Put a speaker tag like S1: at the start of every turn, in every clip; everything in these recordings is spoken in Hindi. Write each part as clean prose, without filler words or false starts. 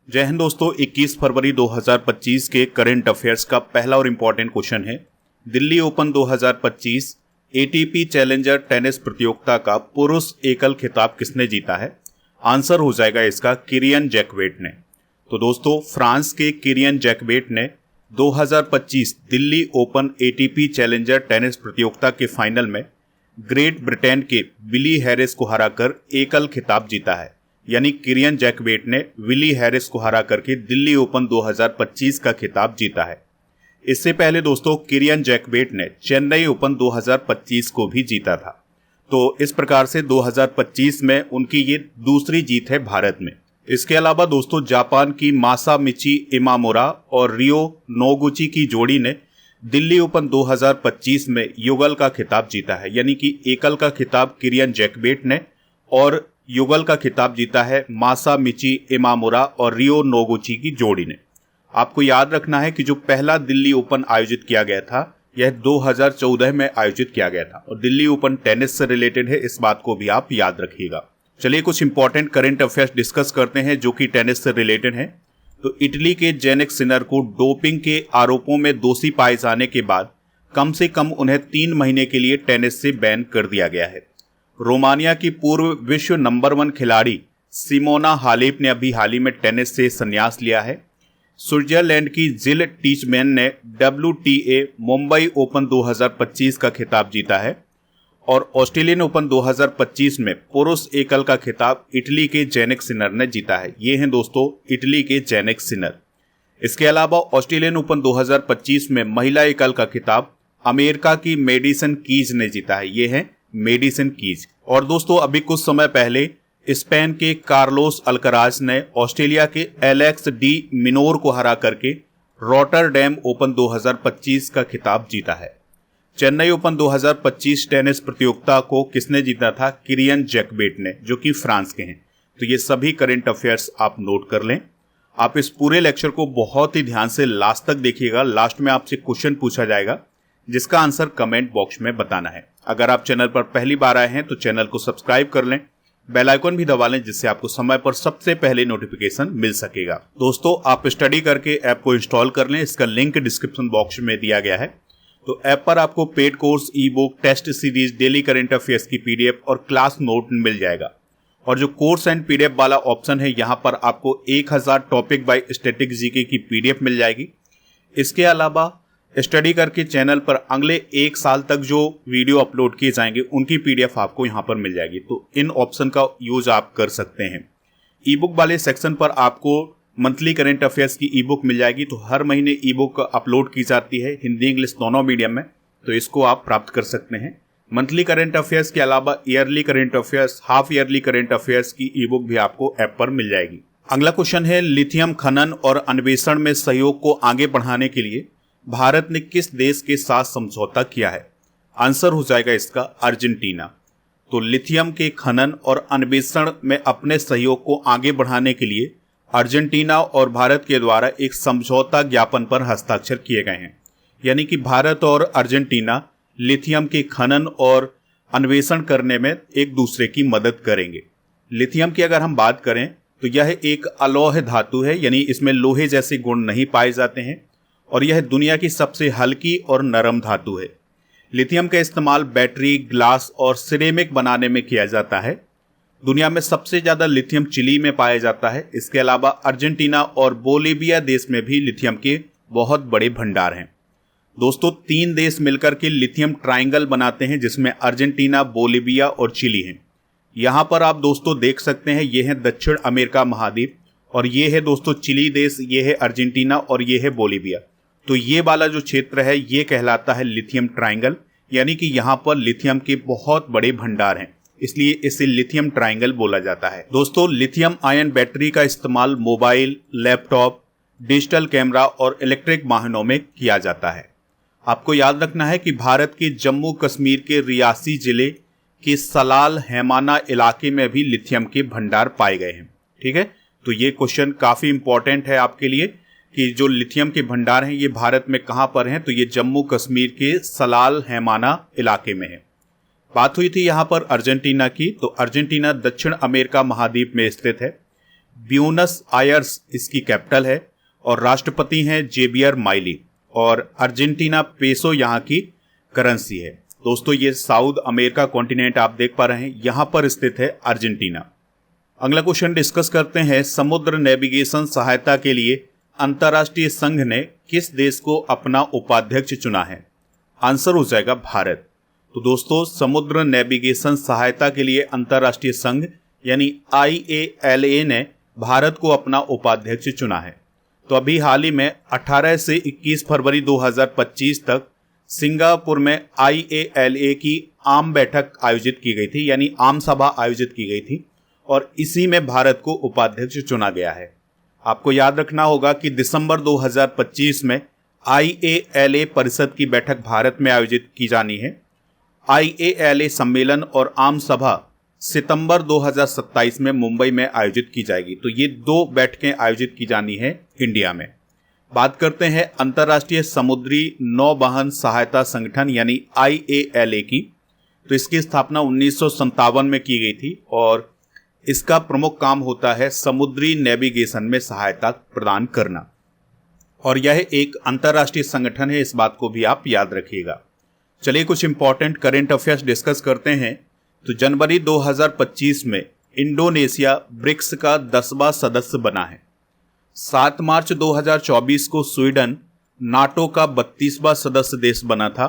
S1: जय हिंद दोस्तों। 21 फरवरी 2025 के करंट अफेयर्स का पहला और इम्पॉर्टेंट क्वेश्चन है, Delhi open 2025 ATP challenger tennis प्रतियोगिता का पुरुष एकल खिताब किसने जीता है? आंसर हो जाएगा इसका किरियन जैकवेट ने। तो दोस्तों, फ्रांस के किरियन जैकवेट ने 2025 Delhi open ATP challenger tennis प्रतियोगिता के फाइनल में ग्रेट ब्रिटेन के विली हैरिस को हराकर एकल खिताब जीता है। यानी किरियन जैकवेट ने विली हैरिस को हरा करके दिल्ली ओपन 2025 का खिताब जीता है। इससे पहले दोस्तों किरियन जैकवेट ने चेन्नई ओपन 2025 को भी जीता था। तो इस प्रकार से 2025 में उनकी ये दूसरी जीत है भारत में। इसके अलावा दोस्तों जापान की मासामिची इमामोरा और रियो नोगुची की जोड़ी ने दिल्ली ओपन 2025 में युगल का खिताब जीता है। यानी कि एकल का खिताब किरियन जैकवेट ने और युगल का खिताब जीता है मासामिची इमामोरा और रियो नोगुची की जोड़ी ने। आपको याद रखना है कि जो पहला दिल्ली ओपन आयोजित किया गया था यह 2014 में आयोजित किया गया था और दिल्ली ओपन टेनिस से रिलेटेड है, इस बात को भी आप याद रखिएगा। चलिए कुछ इंपॉर्टेंट करंट अफेयर्स डिस्कस करते हैं जो कि टेनिस से रिलेटेड है। तो इटली के जेनिक सिनर को डोपिंग के आरोपों में दोषी पाए जाने के बाद कम से कम उन्हें 3 महीने के लिए टेनिस से बैन कर दिया गया है। रोमानिया की पूर्व विश्व नंबर 1 खिलाड़ी सिमोना हालेप ने अभी हाल ही में टेनिस से संन्यास लिया है। स्विट्जरलैंड की जिल टीचमैन ने WTA मुंबई ओपन 2025 का खिताब जीता है और ऑस्ट्रेलियन ओपन 2025 में पुरुष एकल का खिताब इटली के जेनिक सिनर ने जीता है। ये हैं दोस्तों इटली के जेनिक सिनर। इसके अलावा ऑस्ट्रेलियन ओपन 2025 में महिला एकल का खिताब अमेरिका की मेडिसन कीज ने जीता है। ये है मेडिसन कीज। और दोस्तों अभी कुछ समय पहले स्पेन के कार्लोस अल्कराज ने ऑस्ट्रेलिया के एलेक्स डी मिनोर को हरा करके रॉटरडैम ओपन 2025 का खिताब जीता है। चेन्नई ओपन 2025 टेनिस प्रतियोगिता को किसने जीता था? किरियन जैकवेट ने, जो कि फ्रांस के हैं। तो ये सभी करंट अफेयर्स आप नोट कर लें। आप इस पूरे लेक्चर को बहुत ही ध्यान से लास्ट तक देखिएगा। लास्ट में आपसे क्वेश्चन पूछा जाएगा जिसका आंसर कमेंट बॉक्स में बताना है। अगर आप चैनल पर पहली बार आए हैं तो चैनल को सब्सक्राइब कर लें, बेल आइकन भी दबा लें जिससे आपको समय पर सबसे पहले नोटिफिकेशन मिल सकेगा। दोस्तों आप स्टडी करके ऐप को इंस्टॉल कर लें, इसका लिंक डिस्क्रिप्शन बॉक्स में दिया गया है। तो ऐप पर आपको paid course, e book, test series, daily current affairs की PDF और क्लास नोट मिल जाएगा। और जो कोर्स एंड PDF वाला ऑप्शन है यहाँ पर आपको 1000 टॉपिक बाय स्टैटिक जीके की PDF मिल जाएगी। इसके अलावा स्टडी करके चैनल पर अगले 1 साल तक जो वीडियो अपलोड किए जाएंगे उनकी PDF आपको यहाँ पर मिल जाएगी। तो इन ऑप्शन का यूज आप कर सकते हैं। ई बुक वाले सेक्शन पर आपको मंथली करंट अफेयर्स की ई बुक मिल जाएगी। तो हर महीने ई बुक अपलोड की जाती है हिंदी इंग्लिश दोनों मीडियम में, तो इसको आप प्राप्त कर सकते हैं। मंथली करंट अफेयर्स के अलावा yearly current affairs, half yearly current affairs की ई बुक भी आपको ऐप पर मिल जाएगी। अगला क्वेश्चन है, लिथियम खनन और अन्वेषण में सहयोग को आगे बढ़ाने के लिए भारत ने किस देश के साथ समझौता किया है? आंसर हो जाएगा इसका अर्जेंटीना। तो लिथियम के खनन और अन्वेषण में अपने सहयोग को आगे बढ़ाने के लिए अर्जेंटीना और भारत के द्वारा एक समझौता ज्ञापन पर हस्ताक्षर किए गए हैं। यानी कि भारत और अर्जेंटीना लिथियम के खनन और अन्वेषण करने में एक दूसरे की मदद करेंगे। लिथियम की अगर हम बात करें तो यह एक अलोह धातु है, यानी इसमें लोहे जैसे गुण नहीं पाए जाते हैं और यह दुनिया की सबसे हल्की और नरम धातु है। लिथियम का इस्तेमाल बैटरी, ग्लास और सिरेमिक बनाने में किया जाता है। दुनिया में सबसे ज़्यादा लिथियम चिली में पाया जाता है। इसके अलावा अर्जेंटीना और बोलिविया देश में भी लिथियम के बहुत बड़े भंडार हैं। दोस्तों 3 देश मिलकर के लिथियम ट्राइंगल बनाते हैं जिसमें अर्जेंटीना, बोलिविया और चिली हैं। यहाँ पर आप दोस्तों देख सकते हैं, ये है दक्षिण अमेरिका महाद्वीप और ये है दोस्तों चिली देश, ये है अर्जेंटीना और ये है बोलिविया। तो ये वाला जो क्षेत्र है ये कहलाता है लिथियम ट्राइंगल, यानी कि यहाँ पर लिथियम के बहुत बड़े भंडार हैं, इसलिए इसे लिथियम ट्राइंगल बोला जाता है। दोस्तों लिथियम आयन बैटरी का इस्तेमाल मोबाइल, लैपटॉप, डिजिटल कैमरा और इलेक्ट्रिक वाहनों में किया जाता है। आपको याद रखना है कि भारत के जम्मू कश्मीर के रियासी जिले के सलाल हैमाना इलाके में भी लिथियम के भंडार पाए गए हैं। ठीक है, तो ये क्वेश्चन काफी इंपॉर्टेंट है आपके लिए कि जो लिथियम के भंडार हैं ये भारत में कहाँ पर हैं? तो ये जम्मू कश्मीर के सलाल हैमाना इलाके में है। बात हुई थी यहाँ पर अर्जेंटीना की, तो अर्जेंटीना दक्षिण अमेरिका महाद्वीप में स्थित है। ब्यूनस आयर्स इसकी कैपिटल है और राष्ट्रपति हैं जेबियर माइली और अर्जेंटीना पेसो यहाँ की करेंसी है। दोस्तों ये साउथ अमेरिका कॉन्टिनेंट आप देख पा रहे हैं, यहाँ पर स्थित है अर्जेंटीना। अगला क्वेश्चन डिस्कस करते हैं, समुद्र नेविगेशन सहायता के लिए अंतर्राष्ट्रीय संघ ने किस देश को अपना उपाध्यक्ष चुना है? आंसर हो जाएगा भारत। तो दोस्तों समुद्र नेविगेशन सहायता के लिए अंतर्राष्ट्रीय संघ यानी IALA ने भारत को अपना उपाध्यक्ष चुना है। तो अभी हाल ही में 18 से 21 फरवरी 2025 तक सिंगापुर में IALA की आम बैठक आयोजित की गई थी, यानी आम सभा आयोजित की गई थी और इसी में भारत को उपाध्यक्ष चुना गया है। आपको याद रखना होगा कि दिसंबर 2025 में IALA परिषद की बैठक भारत में आयोजित की जानी है। IALA सम्मेलन और आम सभा सितंबर 2027 में मुंबई में आयोजित की जाएगी। तो ये 2 बैठकें आयोजित की जानी है इंडिया में। बात करते हैं अंतर्राष्ट्रीय समुद्री नौवहन सहायता संगठन यानी IALA की। तो इसकी स्थापना 1957 में की गई थी और इसका प्रमुख काम होता है समुद्री नेविगेशन में सहायता प्रदान करना और यह एक अंतर्राष्ट्रीय संगठन है, इस बात को भी आप याद रखिएगा। चलिए कुछ इंपॉर्टेंट करंट अफेयर्स डिस्कस करते हैं। तो जनवरी 2025 में इंडोनेशिया ब्रिक्स का 10वां सदस्य बना है। 7 मार्च 2024 को स्वीडन नाटो का 32वां सदस्य देश बना था।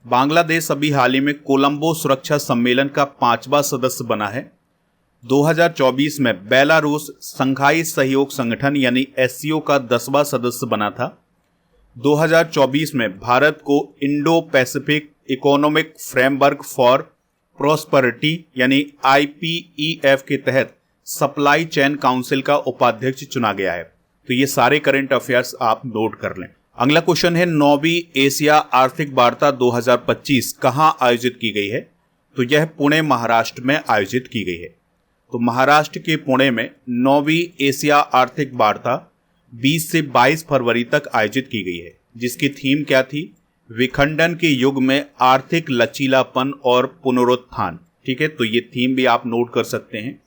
S1: बांग्लादेश अभी हाल ही में कोलंबो सुरक्षा सम्मेलन का 5वां सदस्य बना है। 2024 में बेलारूस संघाई सहयोग संगठन यानी SCO का 10वां सदस्य बना था। 2024 में भारत को Indo Pacific economic framework for prosperity यानी IPEF के तहत सप्लाई चेन काउंसिल का उपाध्यक्ष चुना गया है। तो ये सारे करंट अफेयर्स आप नोट कर लें। अगला क्वेश्चन है, 9वीं एशिया आर्थिक वार्ता 2025 कहाँ आयोजित की गई है? तो यह पुणे महाराष्ट्र में आयोजित की गई है। तो महाराष्ट्र के पुणे में 9वीं एशिया आर्थिक वार्ता 20 से 22 फरवरी तक आयोजित की गई है, जिसकी थीम क्या थी? विखंडन के युग में आर्थिक लचीलापन और पुनरुत्थान। ठीक है, तो ये थीम भी आप नोट कर सकते हैं।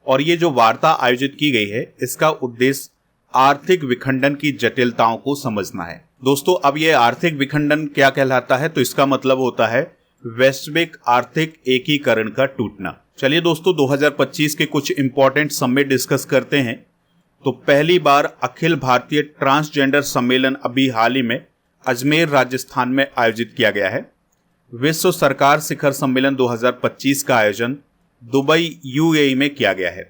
S1: और ये जो वार्ता आयोजित की गई है इसका उद्देश्य आर्थिक विखंडन की जटिलताओं को समझना है। दोस्तों अब ये आर्थिक विखंडन क्या कहलाता है? तो इसका मतलब होता है वैश्विक आर्थिक एकीकरण का टूटना। चलिए दोस्तों 2025 के कुछ इंपॉर्टेंट समिट डिस्कस करते हैं। तो पहली बार अखिल भारतीय ट्रांसजेंडर सम्मेलन अभी हाल ही में अजमेर राजस्थान में आयोजित किया गया है। विश्व सरकार शिखर सम्मेलन 2025 का आयोजन दुबई UAE में किया गया है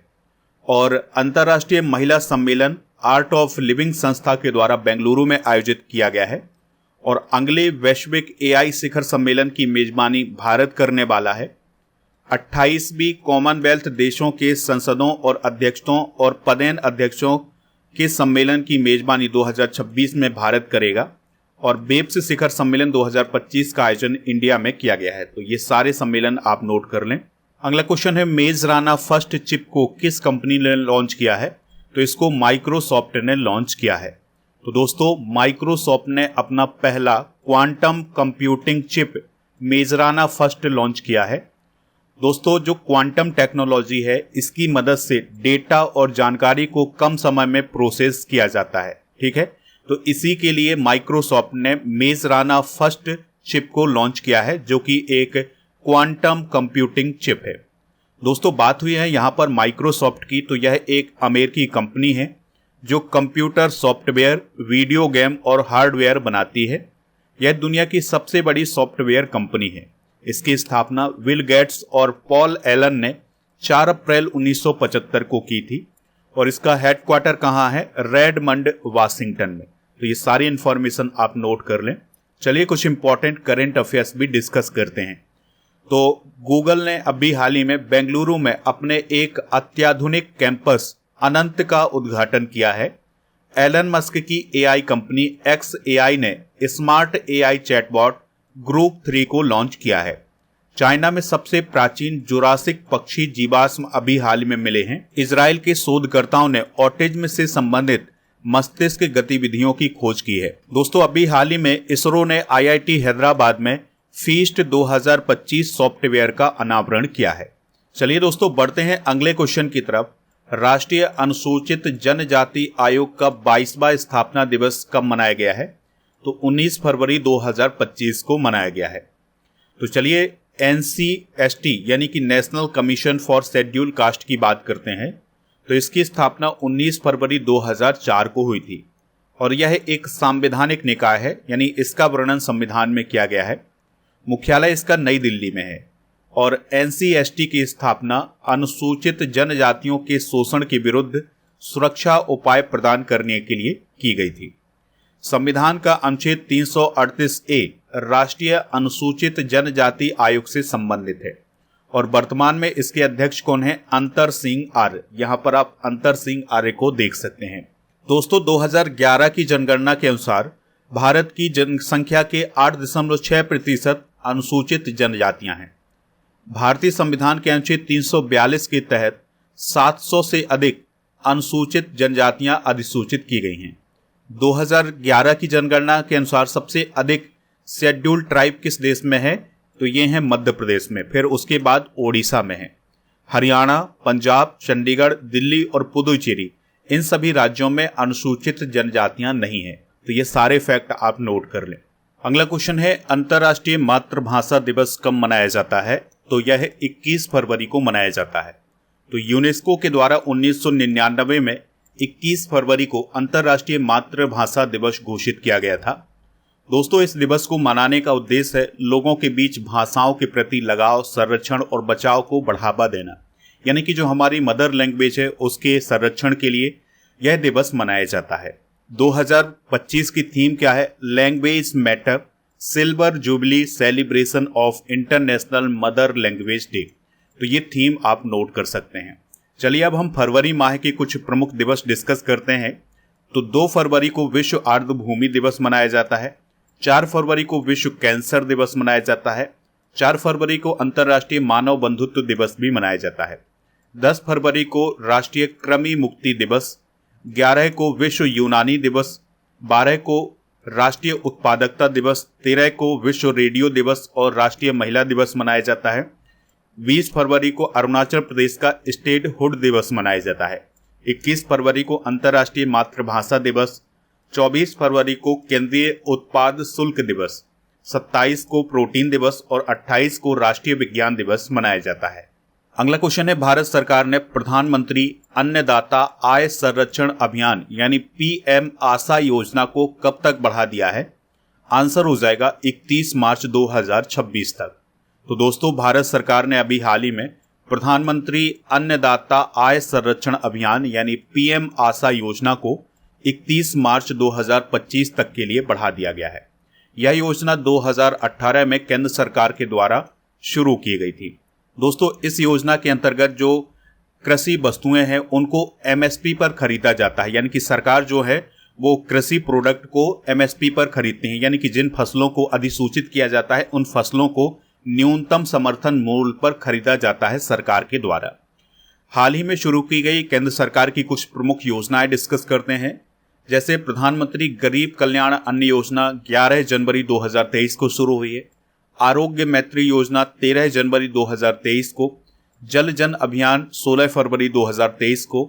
S1: और अंतर्राष्ट्रीय महिला सम्मेलन आर्ट ऑफ लिविंग संस्था के द्वारा बेंगलुरु में आयोजित किया गया है और अगले वैश्विक AI शिखर सम्मेलन की मेजबानी भारत करने वाला है। 28वीं कॉमनवेल्थ देशों के संसदों और अध्यक्षों और पदेन अध्यक्षों के सम्मेलन की मेजबानी 2026 में भारत करेगा और बेप्स शिखर सम्मेलन 2025 का आयोजन इंडिया में किया गया है। तो ये सारे सम्मेलन आप नोट कर लें। अगला क्वेश्चन है, मेजराना फर्स्ट चिप को किस कंपनी ने लॉन्च किया है? तो इसको माइक्रोसॉफ्ट ने लॉन्च किया है। तो दोस्तों माइक्रोसॉफ्ट ने अपना पहला quantum computing chip Majorana first launch किया है। दोस्तों जो क्वांटम टेक्नोलॉजी है इसकी मदद से डेटा और जानकारी को कम समय में प्रोसेस किया जाता है। ठीक है, तो इसी के लिए माइक्रोसॉफ्ट ने मेजराना फर्स्ट चिप को लॉन्च किया है जो कि एक क्वांटम कंप्यूटिंग चिप है। दोस्तों बात हुई है यहाँ पर माइक्रोसॉफ्ट की, तो यह एक अमेरिकी कंपनी है जो कंप्यूटर सॉफ्टवेयर, वीडियो गेम और हार्डवेयर बनाती है। यह दुनिया की सबसे बड़ी सॉफ्टवेयर कंपनी है। इसकी स्थापना विल गेट्स और पॉल एलन ने 4 अप्रैल 1975 को की थी और इसका हेडक्वार्टर कहाँ है? रेडमंड, वाशिंगटन में। तो ये सारी इंफॉर्मेशन आप नोट कर लें। चलिए कुछ इंपॉर्टेंट करंट अफेयर्स भी डिस्कस करते हैं। तो गूगल ने अभी हाल ही में बेंगलुरु में अपने एक अत्याधुनिक कैंपस अनंत का उद्घाटन किया है। एलन मस्क की AI कंपनी XAI ने स्मार्ट AI चैटबॉट ग्रुप 3 को लॉन्च किया है। चाइना में सबसे प्राचीन जुरासिक पक्षी जीवाश्म अभी हाल में मिले हैं। इजराइल के शोधकर्ताओं ने ऑटिज्म से संबंधित मस्तिष्क गतिविधियों की खोज की है। दोस्तों अभी हाल ही में इसरो ने IIT हैदराबाद में फीस्ट 2025 सॉफ्टवेयर का अनावरण किया है। चलिए दोस्तों बढ़ते हैं अगले क्वेश्चन की तरफ। राष्ट्रीय अनुसूचित जनजाति आयोग का 22वां स्थापना दिवस कब मनाया गया है? तो 19 फरवरी 2025 को मनाया गया है। तो चलिए NCST यानी कि national commission for schedule caste की बात करते हैं। तो इसकी स्थापना 19 फरवरी 2004 को हुई थी और यह एक संवैधानिक निकाय है, यानी इसका वर्णन संविधान में किया गया है। मुख्यालय इसका नई दिल्ली में है और NCST की स्थापना अनुसूचित जनजातियों के शोषण के विरुद्ध सुरक्षा उपाय प्रदान करने के लिए की गई थी। संविधान का अनुच्छेद 338A राष्ट्रीय अनुसूचित जनजाति आयोग से संबंधित है और वर्तमान में इसके अध्यक्ष कौन है? अंतर सिंह आर्य। यहाँ पर आप अंतर सिंह आर्य को देख सकते हैं। दोस्तों, 2011 की जनगणना के अनुसार भारत की जनसंख्या के 8.6% अनुसूचित जनजातियां हैं। भारतीय संविधान के अनुच्छेद 342 के तहत 700 से अधिक अनुसूचित जनजातियां अधिसूचित की गई हैं। 2011 की जनगणना के अनुसार सबसे अधिक शेड्यूल ट्राइब किस देश में है? तो ये हैं मध्य प्रदेश में, फिर उसके बाद ओडिशा में है। हरियाणा, पंजाब, चंडीगढ़, दिल्ली और पुदुचेरी, इन सभी राज्यों में अनुसूचित जनजातियां नहीं हैं। तो ये सारे फैक्ट आप नोट कर लें। अगला क्वेश्चन है, अंतर्राष्ट्रीय मातृभाषा दिवस कब मनाया जाता है? तो यह 21 फरवरी को मनाया जाता है। तो यूनेस्को के द्वारा 1999 में 21 फरवरी को अंतर्राष्ट्रीय मातृभाषा दिवस घोषित किया गया था। दोस्तों, इस दिवस को मनाने का उद्देश्य है लोगों के बीच भाषाओं के प्रति लगाव, संरक्षण और बचाव को बढ़ावा देना, यानी कि जो हमारी मदर लैंग्वेज है उसके संरक्षण के लिए यह दिवस मनाया जाता है। 2025 की थीम क्या है? Language matter, silver jubilee celebration of international mother language day. तो ये थीम आप नोट कर सकते हैं। चलिए अब हम फरवरी माह के कुछ प्रमुख दिवस डिस्कस करते हैं। तो 2 फरवरी को विश्व आर्द्रभूमि दिवस मनाया जाता है। 4 फरवरी को विश्व कैंसर दिवस मनाया जाता है। 4 फरवरी को अंतर्राष्ट्रीय मानव बंधुत्व दिवस भी मनाया जाता है। 10 फरवरी को राष्ट्रीय कृमि मुक्ति दिवस, 11 को विश्व यूनानी दिवस, 12 को राष्ट्रीय उत्पादकता दिवस, 13 को विश्व रेडियो दिवस और राष्ट्रीय महिला दिवस मनाया जाता है। 20 फरवरी को अरुणाचल प्रदेश का स्टेटहुड दिवस मनाया जाता है। 21 फरवरी को अंतर्राष्ट्रीय मातृभाषा दिवस, 24 फरवरी को केंद्रीय उत्पाद शुल्क दिवस, 27 को प्रोटीन दिवस और 28 को राष्ट्रीय विज्ञान दिवस मनाया जाता है। अगला क्वेश्चन है, भारत सरकार ने प्रधानमंत्री अन्नदाता आय संरक्षण अभियान यानी PM आशा योजना को कब तक बढ़ा दिया है? आंसर हो जाएगा 31 मार्च 2026 तक। तो दोस्तों, भारत सरकार ने अभी हाल ही में प्रधानमंत्री अन्नदाता आय संरक्षण अभियान यानी PM आशा योजना को 31 मार्च 2025 तक के लिए बढ़ा दिया गया है। यह योजना 2018 में केंद्र सरकार के द्वारा शुरू की गई थी। दोस्तों, इस योजना के अंतर्गत जो कृषि वस्तुएं हैं उनको MSP पर खरीदा जाता है, यानी कि सरकार जो है वो कृषि प्रोडक्ट को MSP पर खरीदती है, यानी कि जिन फसलों को अधिसूचित किया जाता है उन फसलों को न्यूनतम समर्थन मूल्य पर खरीदा जाता है सरकार के द्वारा। हाल ही में शुरू की गई केंद्र सरकार की कुछ प्रमुख योजनाएं डिस्कस करते हैं। जैसे प्रधानमंत्री गरीब कल्याण अन्न योजना 11 जनवरी 2023 को शुरू हुई है। आरोग्य मैत्री योजना 13 जनवरी 2023 को, जल जन अभियान 16 फरवरी 2023 को,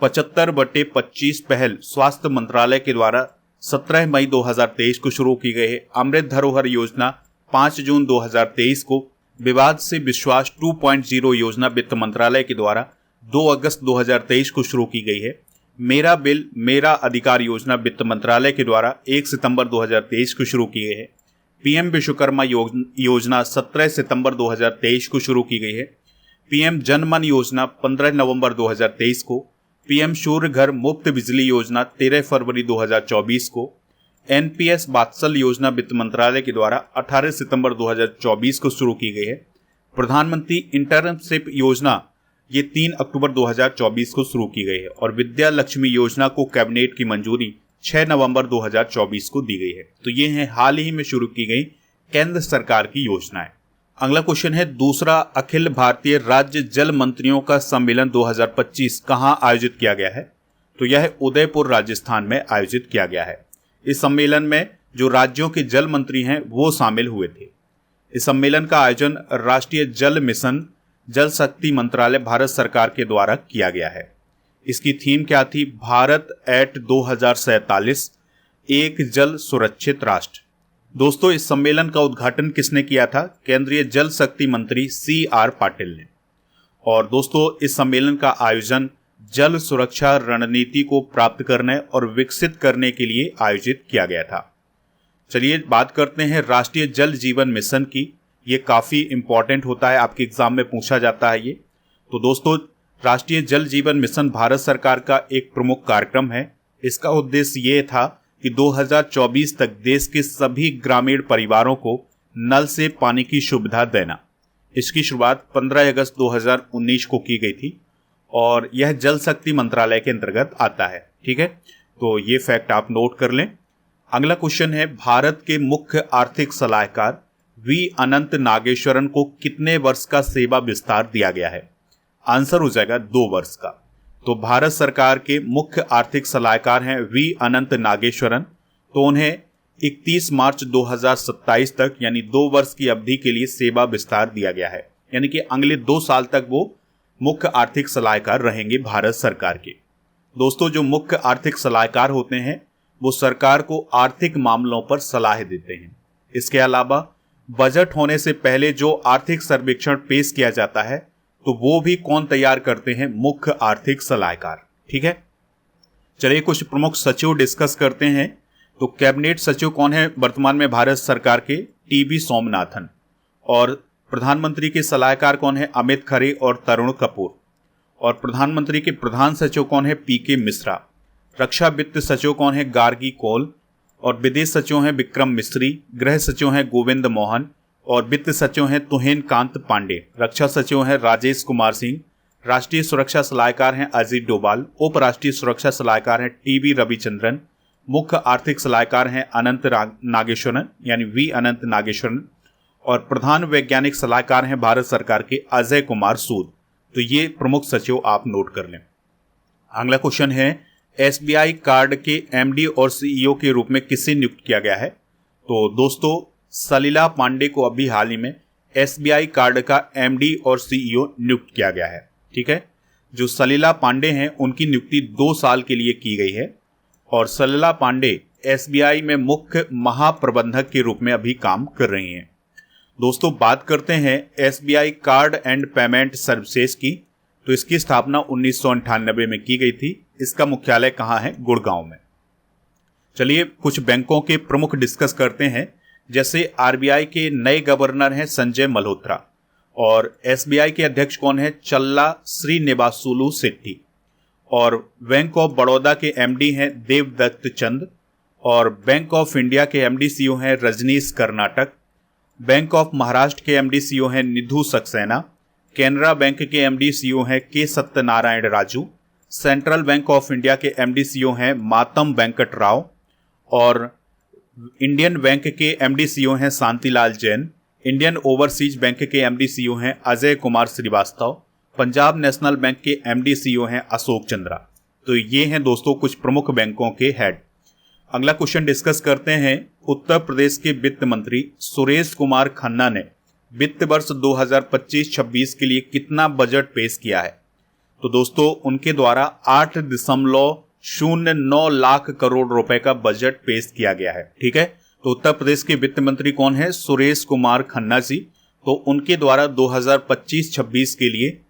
S1: 75/25 पहल स्वास्थ्य मंत्रालय के द्वारा 17 मई 2023 को शुरू की गई है। अमृत धरोहर योजना 5 जून 2023 को, विवाद से विश्वास 2.0 योजना वित्त मंत्रालय के द्वारा 2 अगस्त 2023 को शुरू की गई है। मेरा बिल मेरा अधिकार योजना वित्त मंत्रालय के द्वारा 1 सितंबर 2023 को शुरू की गई है। PM विश्वकर्मा योजना 17 सितंबर 2023 को शुरू की गई है। PM जनमन योजना 15 नवंबर 2023 को, PM सूर्य घर मुफ्त बिजली योजना 13 फरवरी 2024 को, NPS वात्सल योजना वित्त मंत्रालय के द्वारा 18 सितंबर 2024 को शुरू की गई है। प्रधानमंत्री इंटर्नशिप योजना ये 3 अक्टूबर 2024 को शुरू की गई है और विद्या लक्ष्मी योजना को कैबिनेट की मंजूरी 6 नवंबर 2024 को दी गई है। तो ये है हाल ही में शुरू की गई केंद्र सरकार की योजनाएं। अगला क्वेश्चन है, दूसरा अखिल भारतीय राज्य जल मंत्रियों का सम्मेलन 2025 कहां आयोजित किया गया है? तो यह उदयपुर राजस्थान में आयोजित किया गया है। इस सम्मेलन में जो राज्यों के जल मंत्री हैं वो शामिल हुए थे। इस सम्मेलन का आयोजन राष्ट्रीय जल मिशन जल शक्ति मंत्रालय भारत सरकार के द्वारा किया गया है। इसकी थीम क्या थी? भारत एट 2047, एक जल सुरक्षित राष्ट्र। दोस्तों, इस सम्मेलन का उद्घाटन किसने किया था? केंद्रीय जल शक्ति मंत्री CR पाटिल ने। और दोस्तों, इस सम्मेलन का आयोजन जल सुरक्षा रणनीति को प्राप्त करने और विकसित करने के लिए आयोजित किया गया था। चलिए बात करते हैं राष्ट्रीय जल जीवन मिशन की। ये काफ़ी इंपॉर्टेंट होता है, आपके एग्जाम में पूछा जाता है ये। तो दोस्तों, राष्ट्रीय जल जीवन मिशन भारत सरकार का एक प्रमुख कार्यक्रम है। इसका उद्देश्य ये था कि 2024 तक देश के सभी ग्रामीण परिवारों को नल से पानी की सुविधा देना। इसकी शुरुआत 15 अगस्त 2019 को की गई थी और यह जल शक्ति मंत्रालय के अंतर्गत आता है। ठीक है, तो ये फैक्ट आप नोट कर लें। अगला क्वेश्चन है, भारत के मुख्य आर्थिक सलाहकार वी अनंत नागेश्वरन को कितने वर्ष का सेवा विस्तार दिया गया है? आंसर हो जाएगा 2 वर्ष का। तो भारत सरकार के मुख्य आर्थिक सलाहकार हैं वी अनंत नागेश्वरन, तो उन्हें 31 मार्च 2027 तक यानी 2 वर्ष की अवधि के लिए सेवा विस्तार दिया गया है। यानी कि अगले 2 साल तक वो मुख्य आर्थिक सलाहकार रहेंगे भारत सरकार के। दोस्तों, जो मुख्य आर्थिक सलाहकार होते हैं वो सरकार को आर्थिक मामलों पर सलाह देते हैं। इसके अलावा बजट होने से पहले जो आर्थिक सर्वेक्षण पेश किया जाता है तो वो भी कौन तैयार करते हैं? मुख्य आर्थिक सलाहकार। ठीक है, चलिए कुछ प्रमुख सचिव डिस्कस करते हैं। तो कैबिनेट सचिव कौन है वर्तमान में भारत सरकार के? TB सोमनाथन। और प्रधानमंत्री के सलाहकार कौन है? अमित खरे और तरुण कपूर। और प्रधानमंत्री के प्रधान सचिव कौन है? PK मिश्रा। रक्षा वित्त सचिव कौन है? गार्गी कौल। और विदेश सचिव हैं विक्रम मिस्री। गृह सचिव हैं गोविंद मोहन। और वित्त सचिव हैं तुहिन कांत पांडे। रक्षा सचिव हैं राजेश कुमार सिंह। राष्ट्रीय सुरक्षा सलाहकार हैं अजीत डोभाल। उप राष्ट्रीय सुरक्षा सलाहकार हैं TB रविचंद्रन। मुख्य आर्थिक सलाहकार हैं अनंत नागेश्वरन यानी वी अनंत नागेश्वरन। और प्रधान वैज्ञानिक सलाहकार हैं भारत सरकार के अजय कुमार सूद। तो ये प्रमुख सचिव आप नोट कर लें। अगला क्वेश्चन है, SBI कार्ड के MD और CEO के रूप में किसे नियुक्त किया गया है? तो दोस्तों, सलिला पांडे को अभी हाल ही में SBI कार्ड का MD और CEO नियुक्त किया गया है। ठीक है, जो सलिला पांडे हैं उनकी नियुक्ति 2 साल के लिए की गई है और सलिला पांडे SBI में मुख्य महाप्रबंधक के रूप में अभी काम कर रही हैं। दोस्तों, बात करते हैं SBI card and payment services की। तो इसकी स्थापना 1998 में की गई थी। इसका मुख्यालय कहाँ है? गुड़गांव में। चलिए कुछ बैंकों के प्रमुख डिस्कस करते हैं। जैसे RBI के नए गवर्नर हैं संजय मल्होत्रा और SBI के अध्यक्ष कौन है? चल्ला श्रीनिवासुलु शेट्टी। और बैंक ऑफ बड़ौदा के MD हैं देवदत्त चंद। और बैंक ऑफ इंडिया के MD CEO हैं रजनीश कर्नाटक। बैंक ऑफ महाराष्ट्र के MD CEO हैं निधु सक्सेना। कैनरा बैंक के MD CEO हैं के Satyanarayan Raju. Central bank of India के MD CEO हैं मातम वेंकट राव। और इंडियन बैंक के MD CEO हैं Shantilal Jain. Indian overseas bank के MD CEO हैं अजय कुमार श्रीवास्तव। पंजाब नेशनल बैंक के MD CEO हैं अशोक चंद्रा। तो ये हैं दोस्तों कुछ प्रमुख बैंकों के हेड। अगला क्वेश्चन डिस्कस करते हैं। उत्तर प्रदेश के वित्त मंत्री सुरेश कुमार खन्ना ने वित्त वर्ष 2025-26 के लिए कितना बजट पेश किया है? तो दोस्तों, उनके द्वारा 8.09 लाख करोड़ रुपए का बजट पेश किया गया है। ठीक है, तो उत्तर प्रदेश के वित्त मंत्री कौन है? सुरेश कुमार खन्ना जी। तो उनके द्वारा 2025-26 के लिए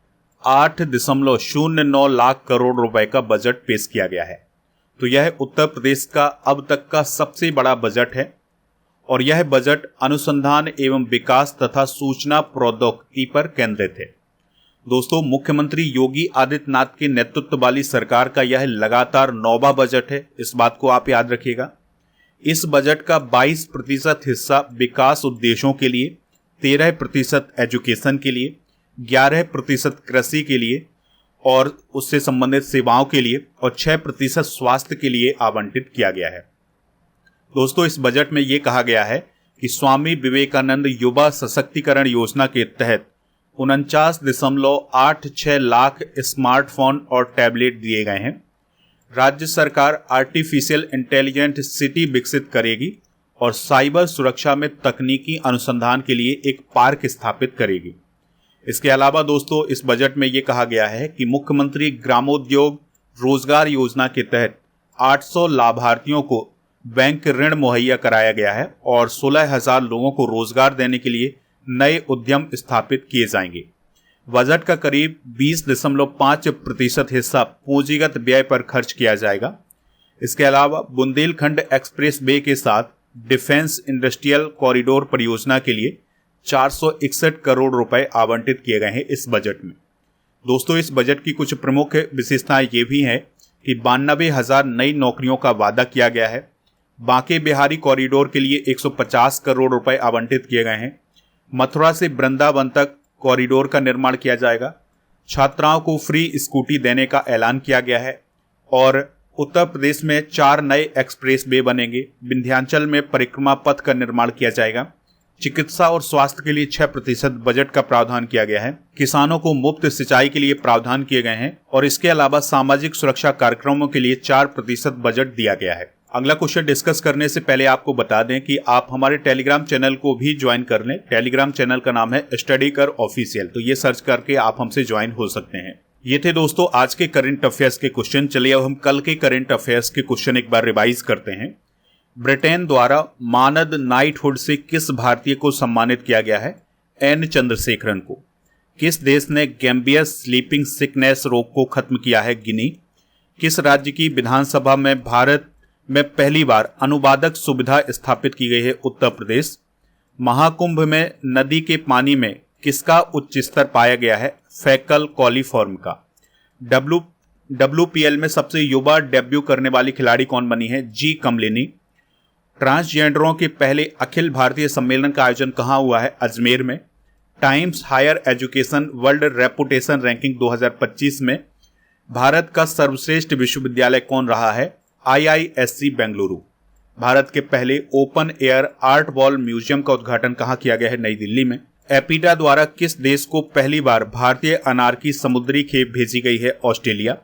S1: 8.09 लाख करोड़ रुपए का बजट पेश किया गया है। तो यह उत्तर प्रदेश का अब तक का सबसे बड़ा बजट है और यह बजट अनुसंधान एवं विकास तथा सूचना प्रौद्योगिकी पर केंद्रित है। दोस्तों, मुख्यमंत्री योगी आदित्यनाथ के नेतृत्व वाली सरकार का यह लगातार 9वां बजट है। इस बात को आप याद रखिएगा। इस बजट का 22% हिस्सा विकास उद्देश्यों के लिए, 13% एजुकेशन के लिए, 11% कृषि के लिए और उससे संबंधित सेवाओं के लिए और 6% स्वास्थ्य के लिए आवंटित किया गया है। दोस्तों, इस बजट में यह कहा गया है कि स्वामी विवेकानंद युवा सशक्तिकरण योजना के तहत 49.86 लाख स्मार्टफोन और टैबलेट दिए गए हैं। राज्य सरकार आर्टिफिशियल इंटेलिजेंट सिटी विकसित करेगी और साइबर सुरक्षा में तकनीकी अनुसंधान के लिए एक पार्क स्थापित करेगी। इसके अलावा दोस्तों, इस बजट में यह कहा गया है कि मुख्यमंत्री ग्रामोद्योग रोजगार योजना के तहत 800 लाभार्थियों को बैंक ऋण मुहैया कराया गया है और 16,000 लोगों को रोजगार देने के लिए नए उद्यम स्थापित किए जाएंगे। बजट का करीब 20.5% हिस्सा पूंजीगत व्यय पर खर्च किया जाएगा। इसके अलावा बुंदेलखंड एक्सप्रेस वे के साथ डिफेंस इंडस्ट्रियल कॉरिडोर परियोजना के लिए 461 करोड़ रुपए आवंटित किए गए हैं इस बजट में। दोस्तों, इस बजट की कुछ प्रमुख विशेषताएं ये भी हैं कि 92,000 नई नौकरियों का वादा किया गया है। बांके बिहारी कॉरिडोर के लिए 150 करोड़ रुपए आवंटित किए गए हैं। मथुरा से वृंदावन तक कॉरिडोर का निर्माण किया जाएगा। छात्राओं को फ्री स्कूटी देने का ऐलान किया गया है और उत्तर प्रदेश में 4 नए एक्सप्रेस वे बनेंगे। विंध्याचल में परिक्रमा पथ का निर्माण किया जाएगा। चिकित्सा और स्वास्थ्य के लिए 6% बजट का प्रावधान किया गया है। किसानों को मुफ्त सिंचाई के लिए प्रावधान किए गए हैं और इसके अलावा सामाजिक सुरक्षा कार्यक्रमों के लिए 4% बजट दिया गया है। अगला क्वेश्चन डिस्कस करने से पहले आपको बता दें कि आप हमारे टेलीग्राम चैनल को भी ज्वाइन कर लें। टेलीग्राम चैनल का नाम है स्टडी कर ऑफिशियल, तो ये सर्च करके आप हमसे ज्वाइन हो सकते हैं। ये थे दोस्तों आज के करंट अफेयर्स के क्वेश्चन। चलिए अब हम कल के करंट अफेयर्स के क्वेश्चन एक बार रिवाइज करते हैं। ब्रिटेन द्वारा मानद नाइटहुड से किस भारतीय को सम्मानित किया गया है? एन चंद्रशेखरन को। किस देश ने गैम्बियस स्लीपिंग सिकनेस रोग को खत्म किया है? गिनी। किस राज्य की विधानसभा में भारत में पहली बार अनुवादक सुविधा स्थापित की गई है? उत्तर प्रदेश। महाकुंभ में नदी के पानी में किसका उच्च स्तर पाया गया है? फैकल कॉलीफॉर्म का। WPL में सबसे युवा डेब्यू करने वाली खिलाड़ी कौन बनी है? जी कमलिनी। ट्रांसजेंडरों के पहले अखिल भारतीय सम्मेलन का आयोजन कहां हुआ है? अजमेर में। Times Higher Education World Reputation Ranking 2025 में भारत का सर्वश्रेष्ठ विश्वविद्यालय कौन रहा है? IISc बेंगलुरु। भारत के पहले open air art wall museum का उद्घाटन कहां किया गया है? नई दिल्ली में। एपिडा द्वारा किस देश को पहली बार भारतीय अनार की समुद्री खेप भेजी गई है? ऑस्ट्रेलिया।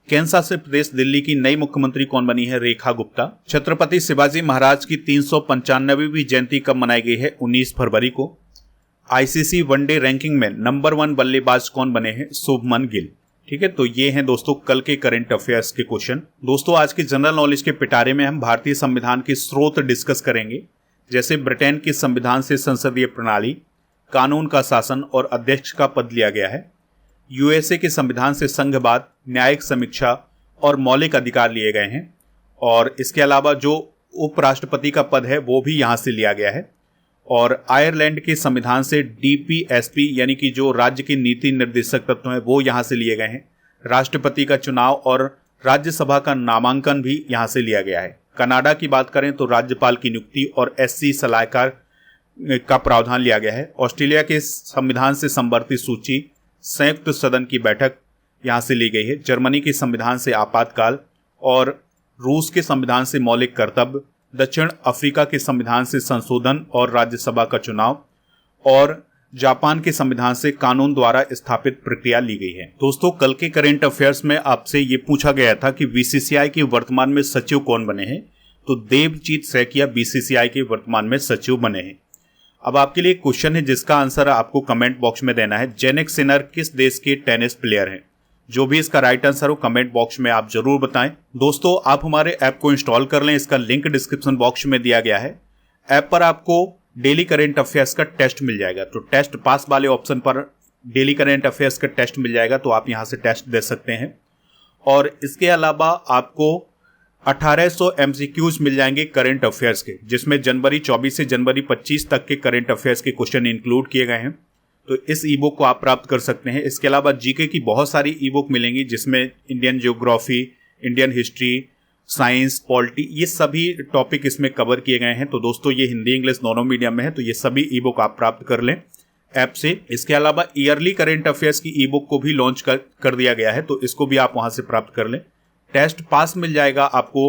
S1: कैंसा से प्रदेश दिल्ली की नई मुख्यमंत्री कौन बनी है? रेखा गुप्ता। छत्रपति शिवाजी महाराज की 395वीं जयंती कब मनाई गई है? 19 फरवरी को। ICC वनडे रैंकिंग में नंबर 1 बल्लेबाज कौन बने हैं? शुभमन गिल। ठीक है, तो ये हैं दोस्तों कल के करंट अफेयर्स के क्वेश्चन। दोस्तों आज के जनरल नॉलेज के पिटारे में हम भारतीय संविधान के स्रोत डिस्कस करेंगे, जैसे ब्रिटेन के संविधान से संसदीय प्रणाली, कानून का शासन और अध्यक्ष का पद लिया गया है। USA के संविधान से संघवाद, न्यायिक समीक्षा और मौलिक अधिकार लिए गए हैं और इसके अलावा जो उपराष्ट्रपति का पद है वो भी यहाँ से लिया गया है। और आयरलैंड के संविधान से DPSP यानी कि जो राज्य के नीति निर्देशक तत्व हैं वो यहाँ से लिए गए हैं। राष्ट्रपति का चुनाव और राज्यसभा का नामांकन भी यहाँ से लिया गया है। कनाडा की बात करें तो राज्यपाल की नियुक्ति और SC सलाहकार का प्रावधान लिया गया है। ऑस्ट्रेलिया के संविधान से संवर्धित सूची, संयुक्त सदन की बैठक यहाँ से ली गई है। जर्मनी के संविधान से आपातकाल और रूस के संविधान से मौलिक कर्तव्य, दक्षिण अफ्रीका के संविधान से संशोधन और राज्यसभा का चुनाव और जापान के संविधान से कानून द्वारा स्थापित प्रक्रिया ली गई है। दोस्तों कल के करंट अफेयर्स में आपसे ये पूछा गया था कि BCCI के वर्तमान में सचिव कौन बने हैं, तो देवजीत सैकिया BCCI के वर्तमान में सचिव बने हैं। अब आपके लिए क्वेश्चन है जिसका आंसर आपको कमेंट बॉक्स में देना है। जेनिक सिनर किस देश के टेनिस प्लेयर हैं? जो भी इसका राइट आंसर हो कमेंट बॉक्स में आप जरूर बताएं। दोस्तों आप हमारे ऐप को इंस्टॉल कर लें, इसका लिंक डिस्क्रिप्शन बॉक्स में दिया गया है। ऐप पर आपको डेली करंट अफेयर्स का टेस्ट मिल जाएगा, तो टेस्ट पास वाले ऑप्शन पर डेली करंट अफेयर्स का टेस्ट मिल जाएगा, तो आप यहां से टेस्ट दे सकते हैं। और इसके अलावा आपको 1800 MCQs मिल जाएंगे करंट अफेयर्स के, जिसमें जनवरी 24 से जनवरी 25 तक के करंट अफेयर्स के क्वेश्चन इंक्लूड किए गए हैं। तो इस ई बुक को आप प्राप्त कर सकते हैं। इसके अलावा जीके की बहुत सारी ई बुक मिलेंगी, जिसमें Indian geography, Indian history, science, polity, ये सभी टॉपिक इसमें कवर किए गए हैं। तो दोस्तों ये हिंदी इंग्लिश दोनों मीडियम में है, तो ये सभी ई बुक आप प्राप्त कर लें ऐप से। इसके अलावा ईयरली करंट अफेयर्स की ई बुक को भी लॉन्च कर दिया गया है, तो इसको भी आप वहां से प्राप्त कर लें। टेस्ट पास मिल जाएगा आपको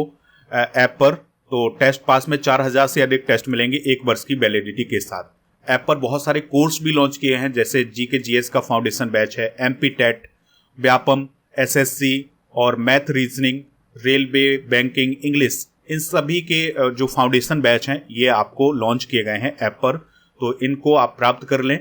S1: ऐप पर, तो टेस्ट पास में 4000 से अधिक टेस्ट मिलेंगे 1 वर्ष की वैलिडिटी के साथ। ऐप पर बहुत सारे कोर्स भी लॉन्च किए हैं, जैसे जीके जीएस का फाउंडेशन बैच है, MP टेट, व्यापम, SSC और math reasoning, railway, banking, English, इन सभी के जो फाउंडेशन बैच हैं ये आपको लॉन्च किए गए हैं ऐप पर, तो इनको आप प्राप्त कर लें।